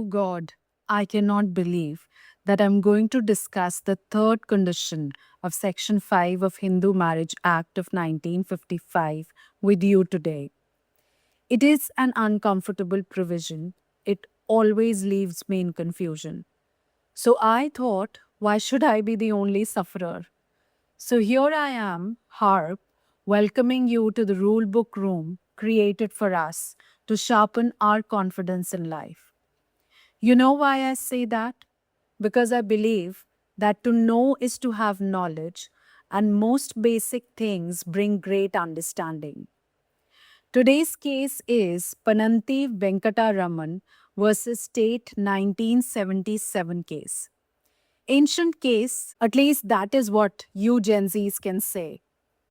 God, I cannot believe that I'm going to discuss the third condition of Section 5 of Hindu Marriage Act of 1955 with you today. It is an uncomfortable provision. It always leaves me in confusion. So I thought, why should I be the only sufferer? So here I am, Harp, welcoming you to the rulebook room created for us to sharpen our confidence in life. You know why I say that? Because I believe that to know is to have knowledge, and most basic things bring great understanding. Today's case is Pananthi Venkataraman versus State 1977 case. Ancient case, at least that is what you Gen Zs can say.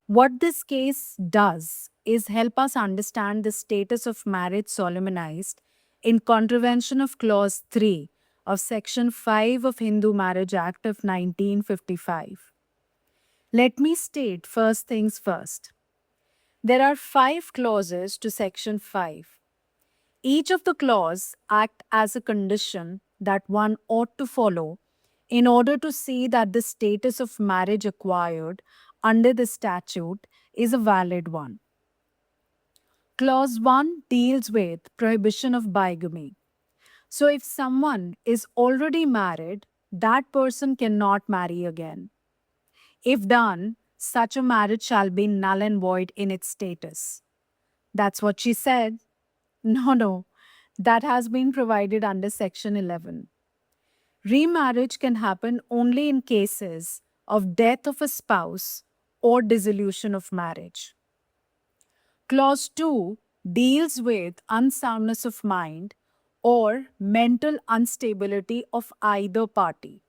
What this case does is help us understand the status of marriage solemnized in contravention of Clause 3 of Section 5 of Hindu Marriage Act of 1955. Let me state first things first. There are 5 clauses to Section 5. Each of the clause act as a condition that one ought to follow in order to see that the status of marriage acquired under the statute is a valid one. Clause 1 deals with prohibition of bigamy. So if someone is already married, that person cannot marry again. If done, such a marriage shall be null and void in its status. That's what she said. No, that has been provided under Section 11. Remarriage can happen only in cases of death of a spouse or dissolution of marriage. Clause 2 deals with unsoundness of mind or mental instability of either party.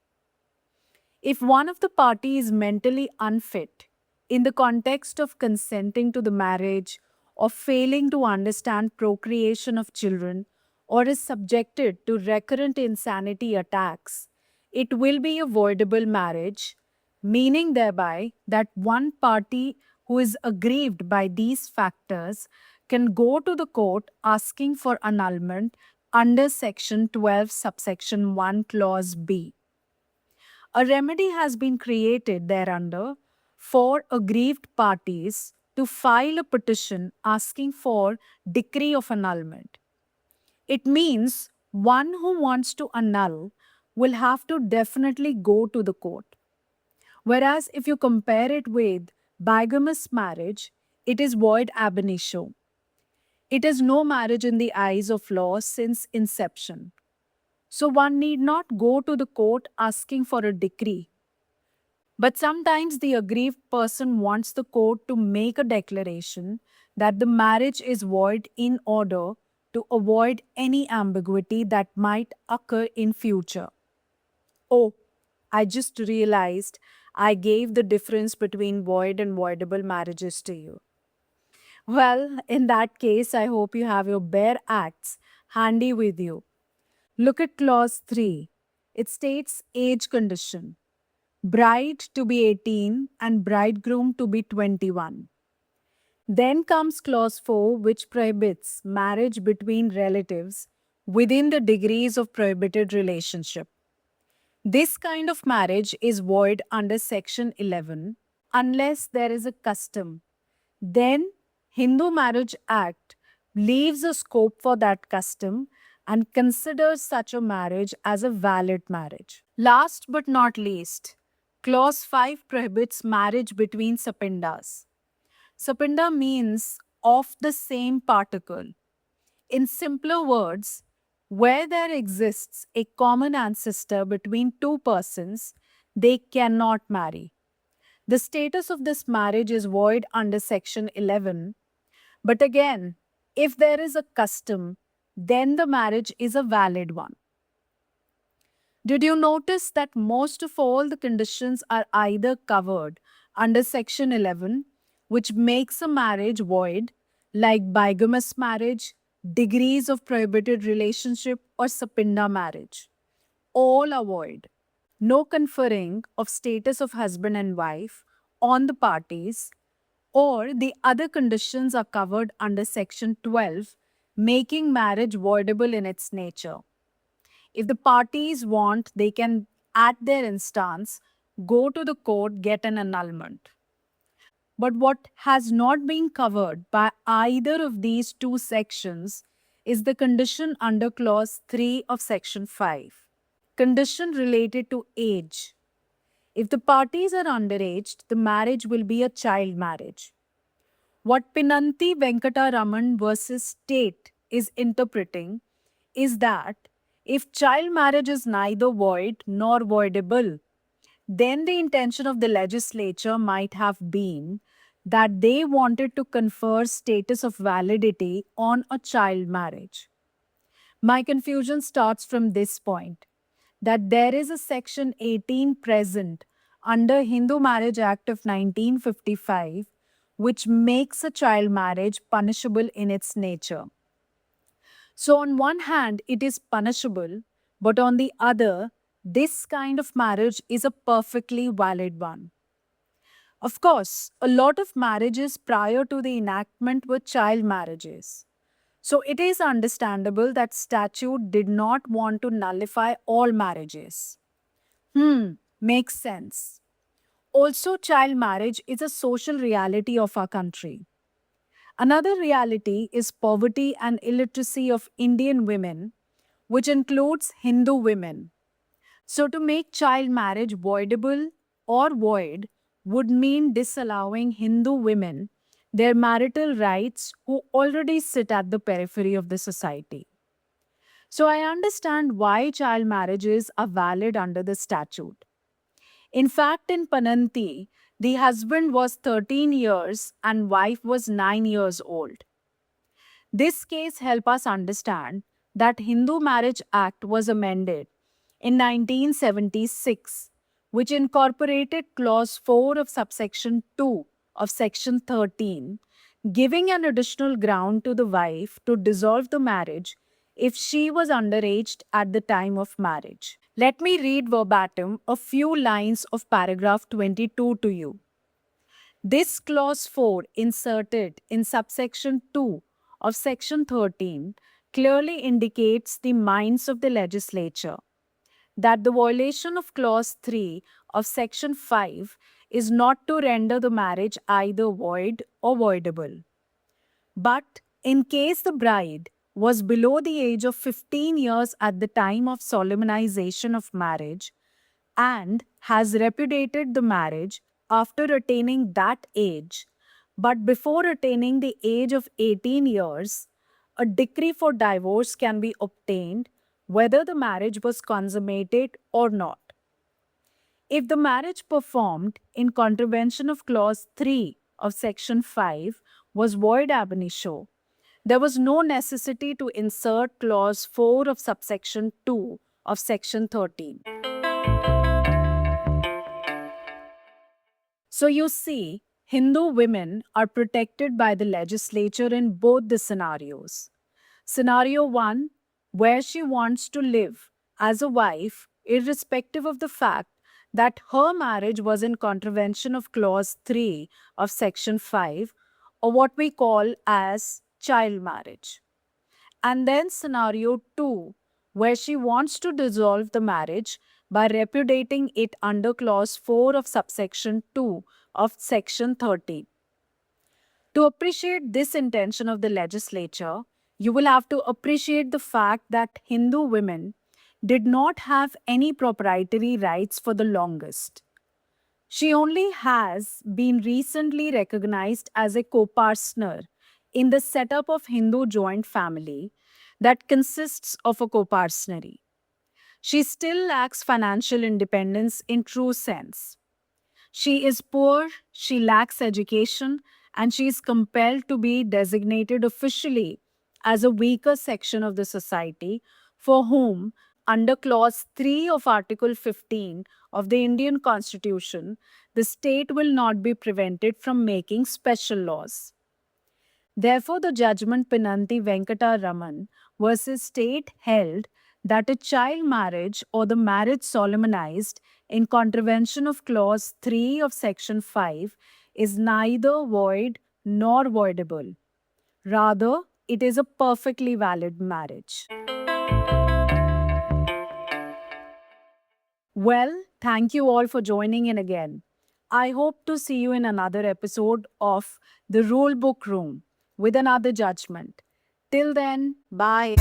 If one of the party is mentally unfit in the context of consenting to the marriage or failing to understand procreation of children or is subjected to recurrent insanity attacks, it will be a voidable marriage, meaning thereby that one party who is aggrieved by these factors can go to the court asking for annulment under Section 12, subsection 1, clause B. A remedy has been created thereunder for aggrieved parties to file a petition asking for decree of annulment. It means one who wants to annul will have to definitely go to the court. Whereas if you compare it with bigamous marriage, it is void ab initio. It is no marriage in the eyes of law since inception. So one need not go to the court asking for a decree. But sometimes the aggrieved person wants the court to make a declaration that the marriage is void in order to avoid any ambiguity that might occur in future. Oh, I just realized I gave the difference between void and voidable marriages to you. Well, in that case, I hope you have your bare acts handy with you. Look at clause 3. It states age condition: bride to be 18 and bridegroom to be 21. Then comes clause 4, which prohibits marriage between relatives within the degrees of prohibited relationship. This kind of marriage is void under Section 11 unless there is a custom. Then Hindu Marriage Act leaves a scope for that custom and considers such a marriage as a valid marriage. Last but not least, Clause 5 prohibits marriage between sapindas. Sapinda means of the same particle. In simpler words, where there exists a common ancestor between two persons, they cannot marry. The status of this marriage is void under Section 11. But again, if there is a custom, then the marriage is a valid one. Did you notice that most of all the conditions are either covered under Section 11, which makes a marriage void, like bigamous marriage, degrees of prohibited relationship, or sapinda marriage? All are void. No conferring of status of husband and wife on the parties, or the other conditions are covered under Section 12, making marriage voidable in its nature. If the parties want, they can, at their instance, go to the court, get an annulment. But what has not been covered by either of these two sections is the condition under Clause 3 of Section 5. Condition related to age. If the parties are underage, the marriage will be a child marriage. What Pinanti Venkataraman versus State is interpreting is that if child marriage is neither void nor voidable, then the intention of the legislature might have been that they wanted to confer status of validity on a child marriage. My confusion starts from this point that there is a section 18 present under Hindu Marriage Act of 1955 which makes a child marriage punishable in its nature. So, on one hand, it is punishable, but on the other, this kind of marriage is a perfectly valid one. Of course, a lot of marriages prior to the enactment were child marriages. So it is understandable that statute did not want to nullify all marriages. Makes sense. Also, child marriage is a social reality of our country. Another reality is poverty and illiteracy of Indian women, which includes Hindu women. So, to make child marriage voidable or void would mean disallowing Hindu women their marital rights who already sit at the periphery of the society. So, I understand why child marriages are valid under the statute. In fact, in Pananti, the husband was 13 years and wife was 9 years old. This case helps us understand that Hindu Marriage Act was amended in 1976, which incorporated clause 4 of subsection 2 of section 13, giving an additional ground to the wife to dissolve the marriage if she was underage at the time of marriage. Let me read verbatim a few lines of paragraph 22 to you. This clause 4 inserted in subsection 2 of section 13 clearly indicates the minds of the legislature that the violation of clause 3 of section 5 is not to render the marriage either void or voidable. But in case the bride was below the age of 15 years at the time of solemnization of marriage and has repudiated the marriage after attaining that age, but before attaining the age of 18 years, a decree for divorce can be obtained whether the marriage was consummated or not. If the marriage performed in contravention of clause 3 of section 5 was void ab initio, there was no necessity to insert clause 4 of subsection 2 of section 13. So you see, Hindu women are protected by the legislature in both the scenarios. Scenario 1, where she wants to live as a wife, irrespective of the fact that her marriage was in contravention of clause 3 of section 5, or what we call as child marriage. And then scenario 2, where she wants to dissolve the marriage by repudiating it under clause 4 of subsection 2 of section 13. To appreciate this intention of the legislature, you will have to appreciate the fact that Hindu women did not have any proprietary rights for the longest. She only has been recently recognized as a co-partner in the setup of Hindu joint family that consists of a co-partnery. She still lacks financial independence in true sense. She is poor, she lacks education, and she is compelled to be designated officially as a weaker section of the society for whom, under Clause 3 of Article 15 of the Indian Constitution, the state will not be prevented from making special laws. Therefore, the judgment Pinanti Venkata Raman versus State held that a child marriage or the marriage solemnized in contravention of Clause 3 of Section 5 is neither void nor voidable. Rather, it is a perfectly valid marriage. Well, thank you all for joining in again. I hope to see you in another episode of The Rulebook Room with another judgment. Till then, bye.